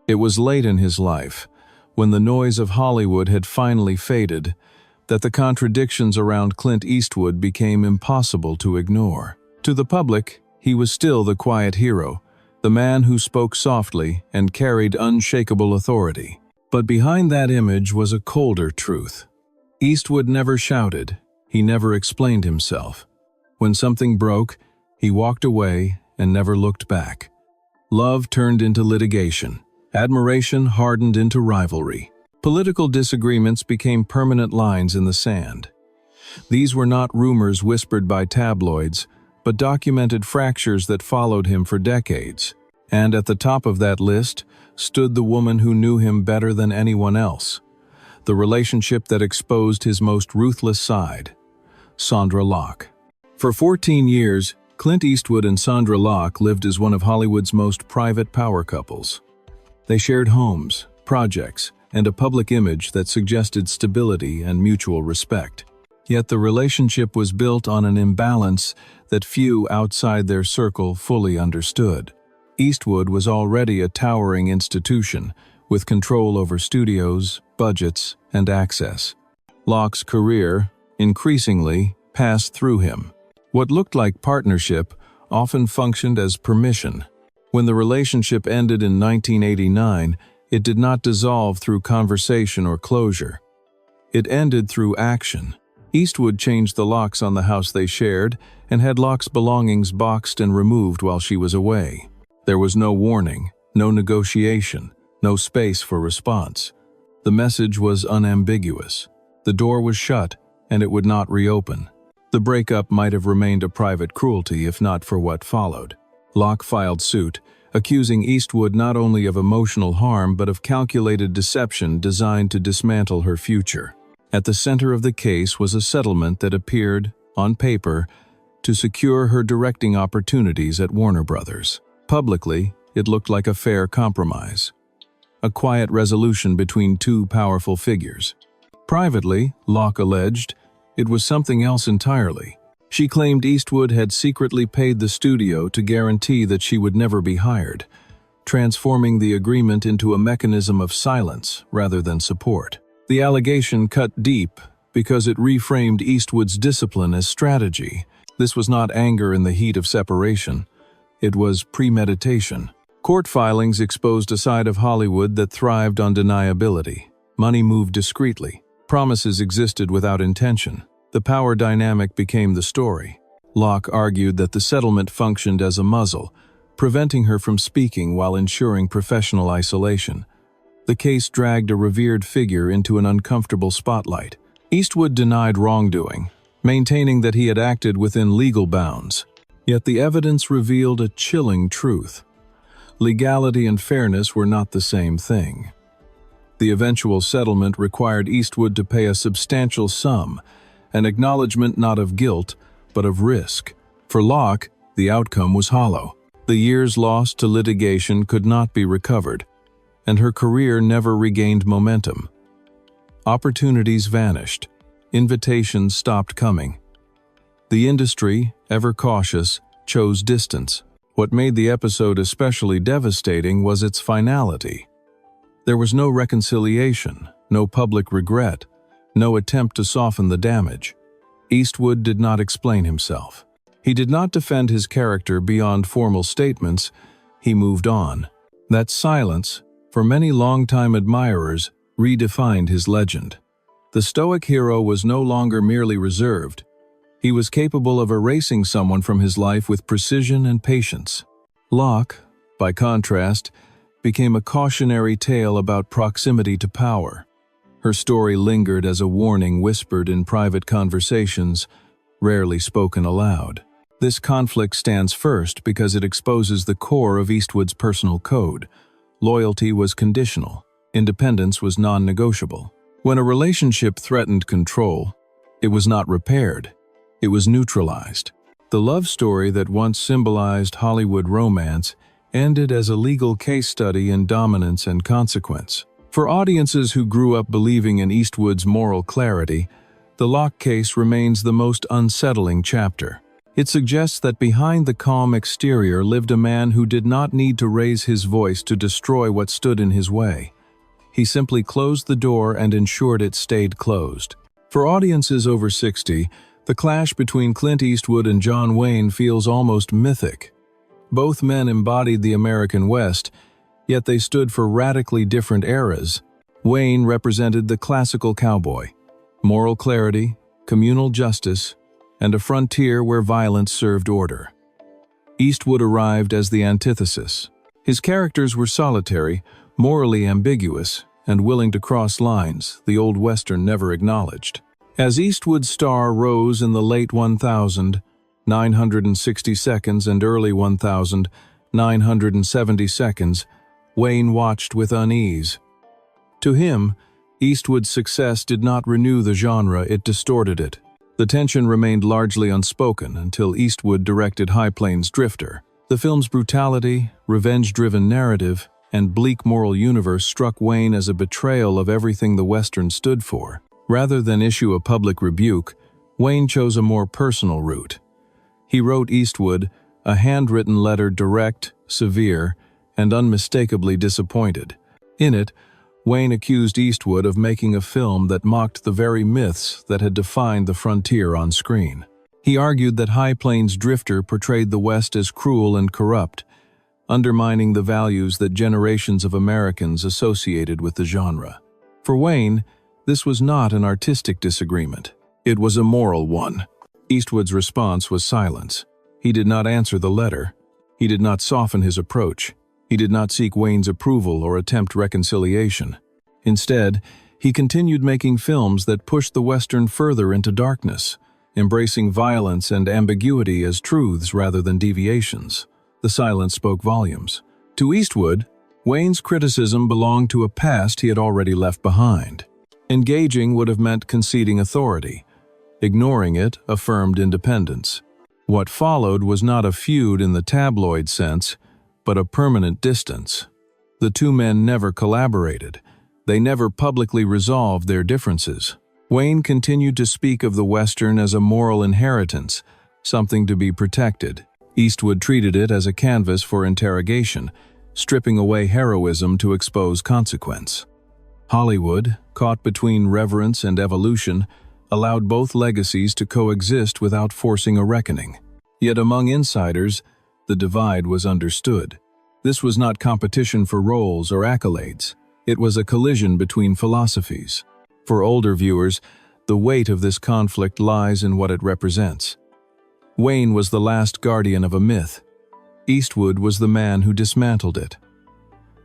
It was late in his life, when the noise of Hollywood had finally faded, that the contradictions around Clint Eastwood became impossible to ignore. To the public, he was still the quiet hero, the man who spoke softly and carried unshakable authority. But behind that image was a colder truth. Eastwood never shouted, he never explained himself. When something broke, he walked away and never looked back. Love turned into litigation. Admiration hardened into rivalry. Political disagreements became permanent lines in the sand. These were not rumors whispered by tabloids, but documented fractures that followed him for decades. And at the top of that list stood the woman who knew him better than anyone else. The relationship that exposed his most ruthless side. Sondra Locke. For 14 years, Clint Eastwood and Sondra Locke lived as one of Hollywood's most private power couples. They shared homes, projects, and a public image that suggested stability and mutual respect. Yet the relationship was built on an imbalance that few outside their circle fully understood. Eastwood was already a towering institution, with control over studios, budgets, and access. Locke's career, increasingly, passed through him. What looked like partnership often functioned as permission. When the relationship ended in 1989, it did not dissolve through conversation or closure. It ended through action. Eastwood changed the locks on the house they shared and had Locke's belongings boxed and removed while she was away. There was no warning, no negotiation, no space for response. The message was unambiguous. The door was shut, and it would not reopen. The breakup might have remained a private cruelty if not for what followed. Locke filed suit, accusing Eastwood not only of emotional harm but of calculated deception designed to dismantle her future. At the center of the case was a settlement that appeared, on paper, to secure her directing opportunities at Warner Brothers. Publicly, it looked like a fair compromise. A quiet resolution between two powerful figures. Privately, Locke alleged, it was something else entirely. She claimed Eastwood had secretly paid the studio to guarantee that she would never be hired, transforming the agreement into a mechanism of silence rather than support. The allegation cut deep because it reframed Eastwood's discipline as strategy. This was not anger in the heat of separation. It was premeditation. Court filings exposed a side of Hollywood that thrived on deniability. Money moved discreetly. Promises existed without intention. The power dynamic became the story. Locke argued that the settlement functioned as a muzzle, preventing her from speaking while ensuring professional isolation. The case dragged a revered figure into an uncomfortable spotlight. Eastwood denied wrongdoing, maintaining that he had acted within legal bounds. Yet the evidence revealed a chilling truth. Legality and fairness were not the same thing. The eventual settlement required Eastwood to pay a substantial sum, an acknowledgement not of guilt, but of risk. For Locke, the outcome was hollow. The years lost to litigation could not be recovered, and her career never regained momentum. Opportunities vanished. Invitations stopped coming. The industry, ever cautious, chose distance. What made the episode especially devastating was its finality. There was no reconciliation, no public regret, no attempt to soften the damage. Eastwood did not explain himself. He did not defend his character beyond formal statements. He moved on. That silence, for many longtime admirers, redefined his legend. The stoic hero was no longer merely reserved. He was capable of erasing someone from his life with precision and patience. Locke, by contrast, became a cautionary tale about proximity to power. Her story lingered as a warning whispered in private conversations, rarely spoken aloud. This conflict stands first because it exposes the core of Eastwood's personal code. Loyalty was conditional. Independence was non-negotiable. When a relationship threatened control, it was not repaired. It was neutralized. The love story that once symbolized Hollywood romance ended as a legal case study in dominance and consequence. For audiences who grew up believing in Eastwood's moral clarity, the Locke case remains the most unsettling chapter. It suggests that behind the calm exterior lived a man who did not need to raise his voice to destroy what stood in his way. He simply closed the door and ensured it stayed closed. For audiences over 60, the clash between Clint Eastwood and John Wayne feels almost mythic. Both men embodied the American West, yet they stood for radically different eras. Wayne represented the classical cowboy, moral clarity, communal justice, and a frontier where violence served order. Eastwood arrived as the antithesis. His characters were solitary, morally ambiguous, and willing to cross lines the old Western never acknowledged. As Eastwood's star rose in the late 1960s and early 1970s, Wayne watched with unease. To him, Eastwood's success did not renew the genre, it distorted it. The tension remained largely unspoken until Eastwood directed High Plains Drifter. The film's brutality, revenge-driven narrative, and bleak moral universe struck Wayne as a betrayal of everything the Western stood for. Rather than issue a public rebuke, Wayne chose a more personal route. He wrote Eastwood a handwritten letter direct, severe, and unmistakably disappointed. In it, Wayne accused Eastwood of making a film that mocked the very myths that had defined the frontier on screen. He argued that High Plains Drifter portrayed the West as cruel and corrupt, undermining the values that generations of Americans associated with the genre. For Wayne, this was not an artistic disagreement. It was a moral one. Eastwood's response was silence. He did not answer the letter. He did not soften his approach. He did not seek Wayne's approval or attempt reconciliation. Instead, he continued making films that pushed the Western further into darkness, embracing violence and ambiguity as truths rather than deviations. The silence spoke volumes. To Eastwood, Wayne's criticism belonged to a past he had already left behind. Engaging would have meant conceding authority. Ignoring it affirmed independence. What followed was not a feud in the tabloid sense, but a permanent distance. The two men never collaborated. They never publicly resolved their differences. Wayne continued to speak of the Western as a moral inheritance, something to be protected. Eastwood treated it as a canvas for interrogation, stripping away heroism to expose consequence. Hollywood, caught between reverence and evolution, allowed both legacies to coexist without forcing a reckoning. Yet among insiders, the divide was understood. This was not competition for roles or accolades. It was a collision between philosophies. For older viewers, the weight of this conflict lies in what it represents. Wayne was the last guardian of a myth. Eastwood was the man who dismantled it.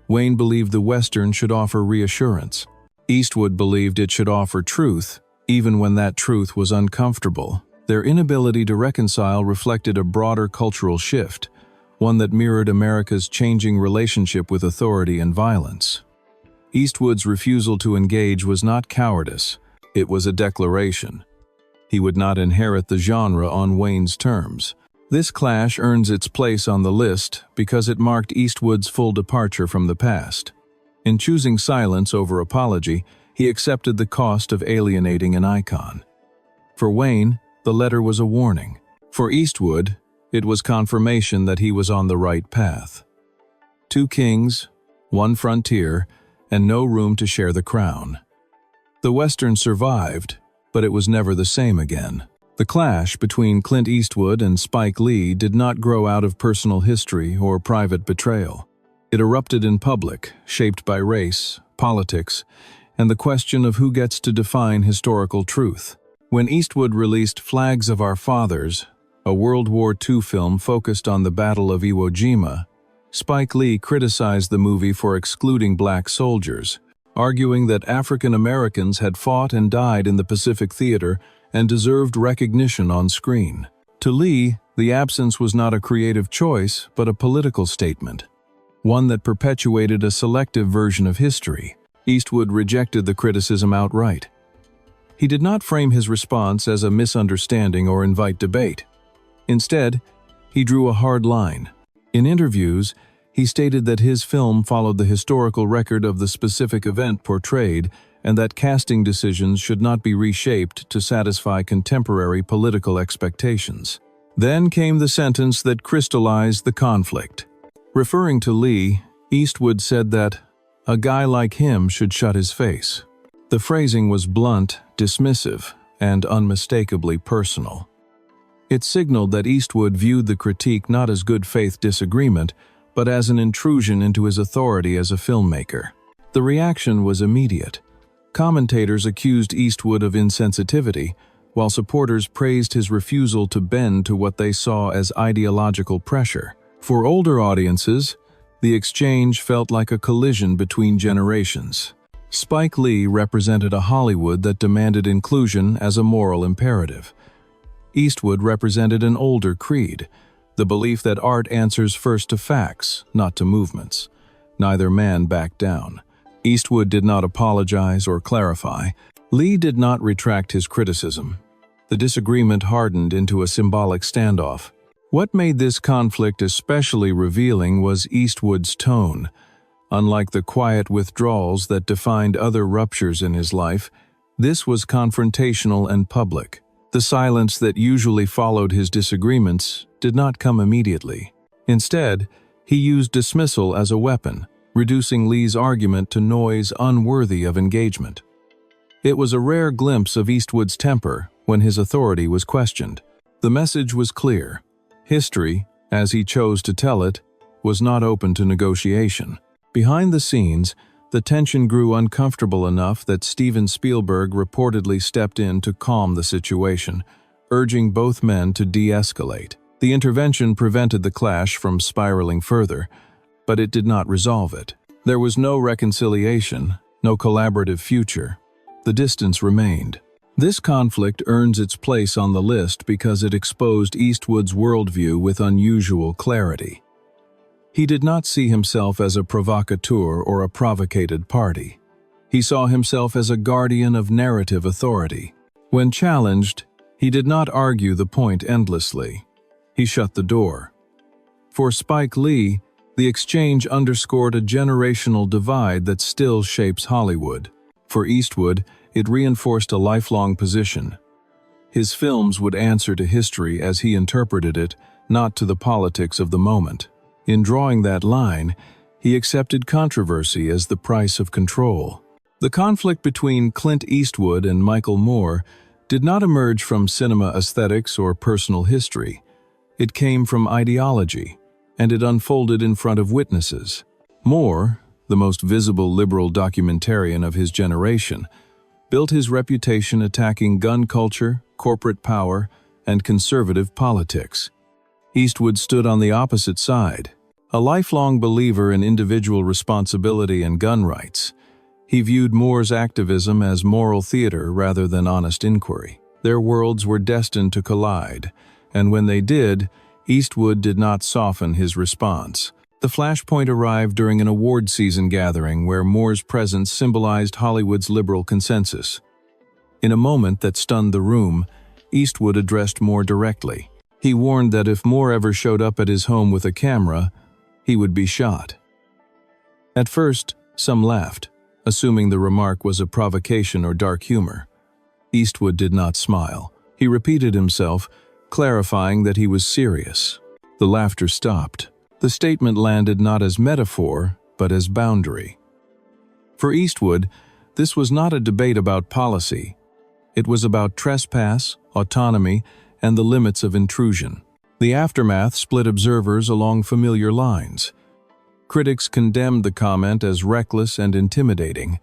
Wayne believed the Western should offer reassurance. Eastwood believed it should offer truth, even when that truth was uncomfortable. Their inability to reconcile reflected a broader cultural shift, one that mirrored America's changing relationship with authority and violence. Eastwood's refusal to engage was not cowardice, it was a declaration. He would not inherit the genre on Wayne's terms. This clash earns its place on the list because it marked Eastwood's full departure from the past. In choosing silence over apology, he accepted the cost of alienating an icon. For Wayne, the letter was a warning. For Eastwood, it was confirmation that he was on the right path. Two kings, one frontier, and no room to share the crown. The Western survived, but it was never the same again. The clash between Clint Eastwood and Spike Lee did not grow out of personal history or private betrayal. It erupted in public, shaped by race, politics, and the question of who gets to define historical truth. When Eastwood released Flags of Our Fathers, a World War II film focused on the Battle of Iwo Jima, Spike Lee criticized the movie for excluding black soldiers, arguing that African Americans had fought and died in the Pacific Theater and deserved recognition on screen. To Lee, the absence was not a creative choice, but a political statement, one that perpetuated a selective version of history. Eastwood rejected the criticism outright. He did not frame his response as a misunderstanding or invite debate. Instead, he drew a hard line. In interviews, he stated that his film followed the historical record of the specific event portrayed and that casting decisions should not be reshaped to satisfy contemporary political expectations. Then came the sentence that crystallized the conflict. Referring to Lee, Eastwood said that, "A guy like him should shut his face." The phrasing was blunt, dismissive, and unmistakably personal. It signaled that Eastwood viewed the critique not as good faith disagreement, but as an intrusion into his authority as a filmmaker. The reaction was immediate. Commentators accused Eastwood of insensitivity, while supporters praised his refusal to bend to what they saw as ideological pressure. For older audiences, the exchange felt like a collision between generations. Spike Lee represented a Hollywood that demanded inclusion as a moral imperative. Eastwood represented an older creed, the belief that art answers first to facts, not to movements. Neither man backed down. Eastwood did not apologize or clarify. Lee did not retract his criticism. The disagreement hardened into a symbolic standoff. What made this conflict especially revealing was Eastwood's tone. Unlike the quiet withdrawals that defined other ruptures in his life, this was confrontational and public. The silence that usually followed his disagreements did not come immediately. Instead, he used dismissal as a weapon, reducing Lee's argument to noise unworthy of engagement. It was a rare glimpse of Eastwood's temper when his authority was questioned. The message was clear. History, as he chose to tell it, was not open to negotiation. Behind the scenes, the tension grew uncomfortable enough that Steven Spielberg reportedly stepped in to calm the situation, urging both men to de-escalate. The intervention prevented the clash from spiraling further, but it did not resolve it. There was no reconciliation, no collaborative future. The distance remained. This conflict earns its place on the list because it exposed Eastwood's worldview with unusual clarity. He did not see himself as a provocateur or a provocated party. He saw himself as a guardian of narrative authority. When challenged, he did not argue the point endlessly. He shut the door. For Spike Lee, the exchange underscored a generational divide that still shapes Hollywood. For Eastwood, it reinforced a lifelong position. His films would answer to history as he interpreted it, not to the politics of the moment. In drawing that line, he accepted controversy as the price of control. The conflict between Clint Eastwood and Michael Moore did not emerge from cinema aesthetics or personal history. It came from ideology, and it unfolded in front of witnesses. Moore, the most visible liberal documentarian of his generation, built his reputation attacking gun culture, corporate power, and conservative politics. Eastwood stood on the opposite side. A lifelong believer in individual responsibility and gun rights, he viewed Moore's activism as moral theater rather than honest inquiry. Their worlds were destined to collide, and when they did, Eastwood did not soften his response. The flashpoint arrived during an award season gathering where Moore's presence symbolized Hollywood's liberal consensus. In a moment that stunned the room, Eastwood addressed Moore directly. He warned that if Moore ever showed up at his home with a camera, he would be shot. At first, some laughed, assuming the remark was a provocation or dark humor. Eastwood did not smile. He repeated himself, clarifying that he was serious. The laughter stopped. The statement landed not as metaphor, but as boundary. For Eastwood, this was not a debate about policy. It was about trespass, autonomy, and the limits of intrusion. The aftermath split observers along familiar lines. Critics condemned the comment as reckless and intimidating,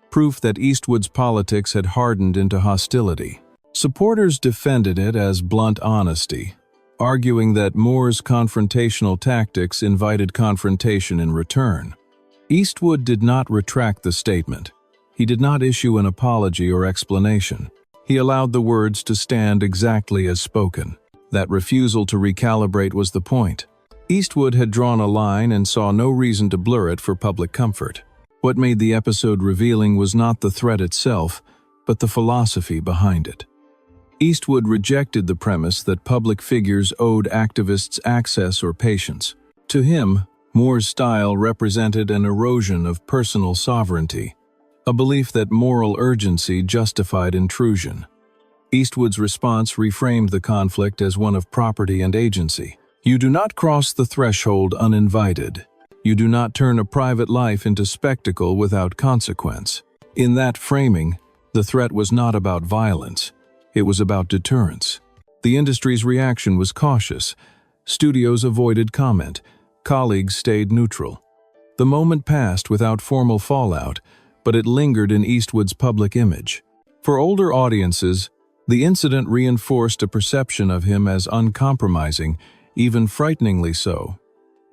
proof that Eastwood's politics had hardened into hostility. Supporters defended it as blunt honesty, arguing that Moore's confrontational tactics invited confrontation in return. Eastwood did not retract the statement. He did not issue an apology or explanation. He allowed the words to stand exactly as spoken. That refusal to recalibrate was the point. Eastwood had drawn a line and saw no reason to blur it for public comfort. What made the episode revealing was not the threat itself, but the philosophy behind it. Eastwood rejected the premise that public figures owed activists access or patience. To him, Moore's style represented an erosion of personal sovereignty, a belief that moral urgency justified intrusion. Eastwood's response reframed the conflict as one of property and agency. You do not cross the threshold uninvited. You do not turn a private life into spectacle without consequence. In that framing, the threat was not about violence. It was about deterrence. The industry's reaction was cautious. Studios avoided comment. Colleagues stayed neutral. The moment passed without formal fallout, but it lingered in Eastwood's public image. For older audiences, the incident reinforced a perception of him as uncompromising, even frighteningly so.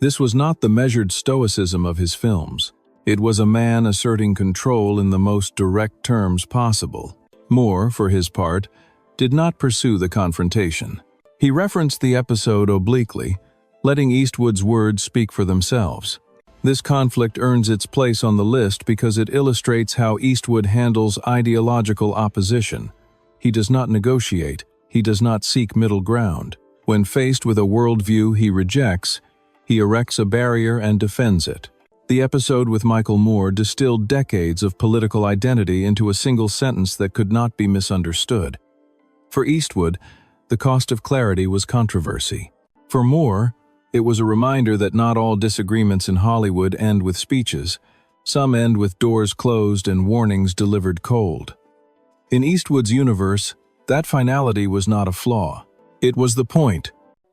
This was not the measured stoicism of his films. It was a man asserting control in the most direct terms possible. Moore, for his part, did not pursue the confrontation. He referenced the episode obliquely, letting Eastwood's words speak for themselves. This conflict earns its place on the list because it illustrates how Eastwood handles ideological opposition. He does not negotiate. He does not seek middle ground. When faced with a worldview he rejects, he erects a barrier and defends it. The episode with Michael Moore distilled decades of political identity into a single sentence that could not be misunderstood. For Eastwood, the cost of clarity was controversy. For Moore, it was a reminder that not all disagreements in Hollywood end with speeches. Some end with doors closed and warnings delivered cold. In Eastwood's universe, that finality was not a flaw. It was the point.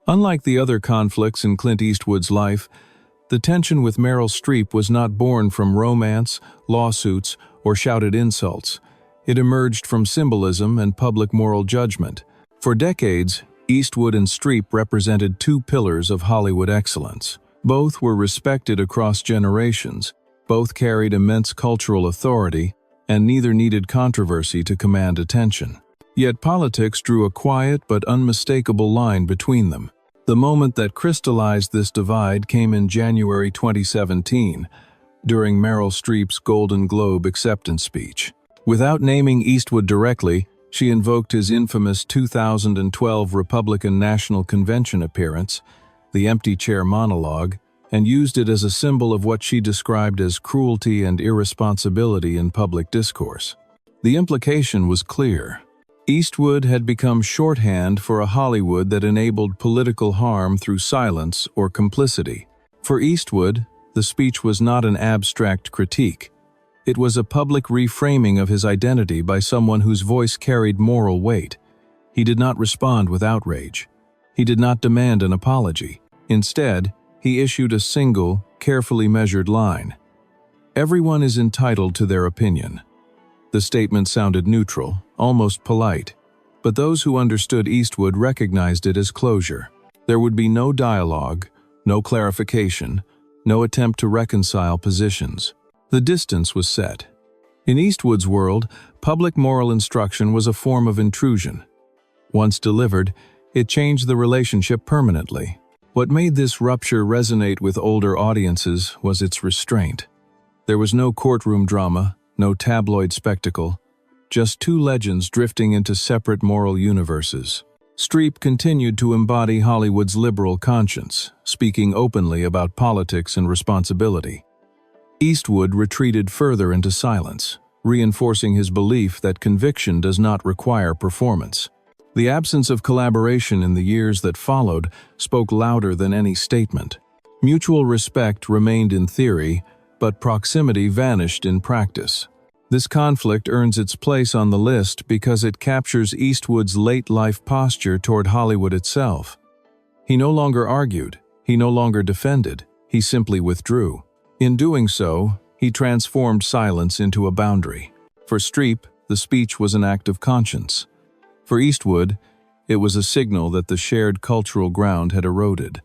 Unlike the other conflicts in Clint Eastwood's life, the tension with Meryl Streep was not born from romance, lawsuits, or shouted insults. It emerged from symbolism and public moral judgment. For decades, Eastwood and Streep represented two pillars of Hollywood excellence. Both were respected across generations, both carried immense cultural authority, and neither needed controversy to command attention. Yet politics drew a quiet but unmistakable line between them. The moment that crystallized this divide came in January 2017, during Meryl Streep's Golden Globe acceptance speech. Without naming Eastwood directly, she invoked his infamous 2012 Republican National Convention appearance, the empty chair monologue, and used it as a symbol of what she described as cruelty and irresponsibility in public discourse. The implication was clear. Eastwood had become shorthand for a Hollywood that enabled political harm through silence or complicity. For Eastwood, the speech was not an abstract critique. It was a public reframing of his identity by someone whose voice carried moral weight. He did not respond with outrage. He did not demand an apology. Instead, he issued a single, carefully measured line. Everyone is entitled to their opinion. The statement sounded neutral, almost polite, but those who understood Eastwood recognized it as closure. There would be no dialogue, no clarification, no attempt to reconcile positions. The distance was set. In Eastwood's world, public moral instruction was a form of intrusion. Once delivered, it changed the relationship permanently. What made this rupture resonate with older audiences was its restraint. There was no courtroom drama, no tabloid spectacle, just two legends drifting into separate moral universes. Streep continued to embody Hollywood's liberal conscience, speaking openly about politics and responsibility. Eastwood retreated further into silence, reinforcing his belief that conviction does not require performance. The absence of collaboration in the years that followed spoke louder than any statement. Mutual respect remained in theory, but proximity vanished in practice. This conflict earns its place on the list because it captures Eastwood's late-life posture toward Hollywood itself. He no longer argued, he no longer defended, he simply withdrew. In doing so, he transformed silence into a boundary. For Streep, the speech was an act of conscience. For Eastwood, it was a signal that the shared cultural ground had eroded.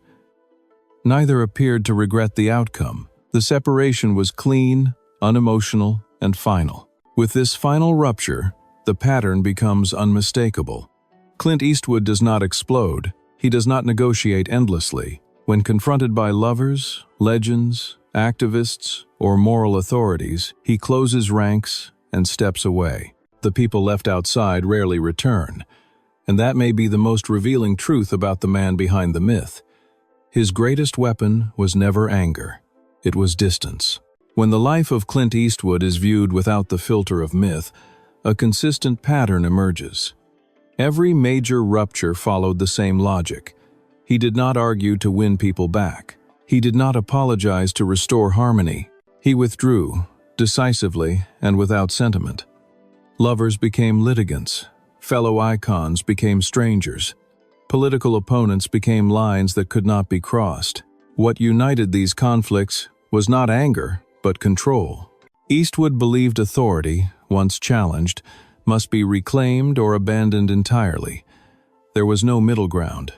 Neither appeared to regret the outcome. The separation was clean, unemotional, and final. With this final rupture, the pattern becomes unmistakable. Clint Eastwood does not explode. He does not negotiate endlessly. When confronted by lovers, legends, activists, or moral authorities, he closes ranks and steps away. The people left outside rarely return, and that may be the most revealing truth about the man behind the myth. His greatest weapon was never anger. It was distance. When the life of Clint Eastwood is viewed without the filter of myth, a consistent pattern emerges. Every major rupture followed the same logic. He did not argue to win people back. He did not apologize to restore harmony. He withdrew, decisively and without sentiment. Lovers became litigants. Fellow icons became strangers. Political opponents became lines that could not be crossed. What united these conflicts was not anger, but control. Eastwood believed authority, once challenged, must be reclaimed or abandoned entirely. There was no middle ground.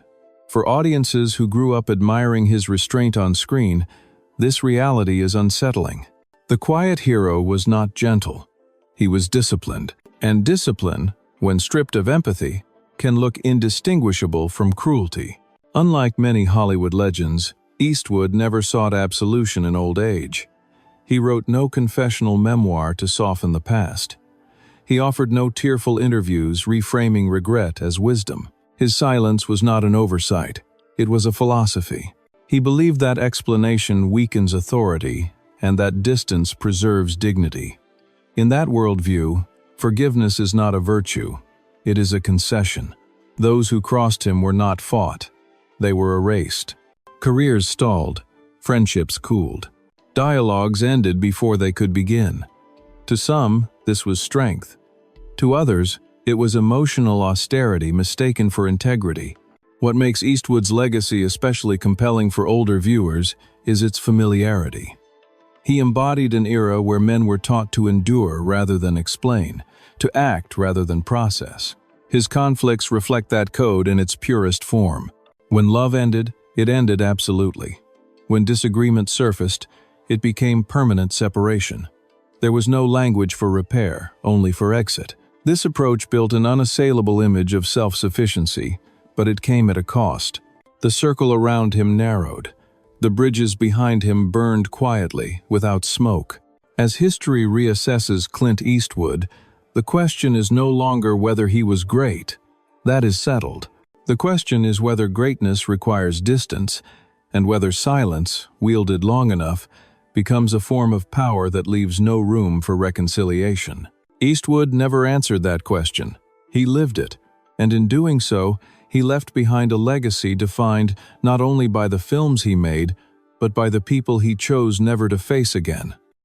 For audiences who grew up admiring his restraint on screen, this reality is unsettling. The quiet hero was not gentle. He was disciplined, and discipline, when stripped of empathy, can look indistinguishable from cruelty. Unlike many Hollywood legends, Eastwood never sought absolution in old age. He wrote no confessional memoir to soften the past. He offered no tearful interviews reframing regret as wisdom. His silence was not an oversight. It was a philosophy. He believed that explanation weakens authority and that distance preserves dignity. In that worldview, forgiveness is not a virtue. It is a concession. Those who crossed him were not fought. They were erased. Careers stalled. Friendships cooled. Dialogues ended before they could begin. To some, this was strength. To others, it was emotional austerity mistaken for integrity. What makes Eastwood's legacy especially compelling for older viewers is its familiarity. He embodied an era where men were taught to endure rather than explain, to act rather than process. His conflicts reflect that code in its purest form. When love ended, it ended absolutely. When disagreement surfaced, it became permanent separation. There was no language for repair, only for exit. This approach built an unassailable image of self-sufficiency, but it came at a cost. The circle around him narrowed. The bridges behind him burned quietly, without smoke. As history reassesses Clint Eastwood, the question is no longer whether he was great. That is settled. The question is whether greatness requires distance, and whether silence, wielded long enough, becomes a form of power that leaves no room for reconciliation. Eastwood never answered that question. He lived it, and in doing so, he left behind a legacy defined not only by the films he made, but by the people he chose never to face again.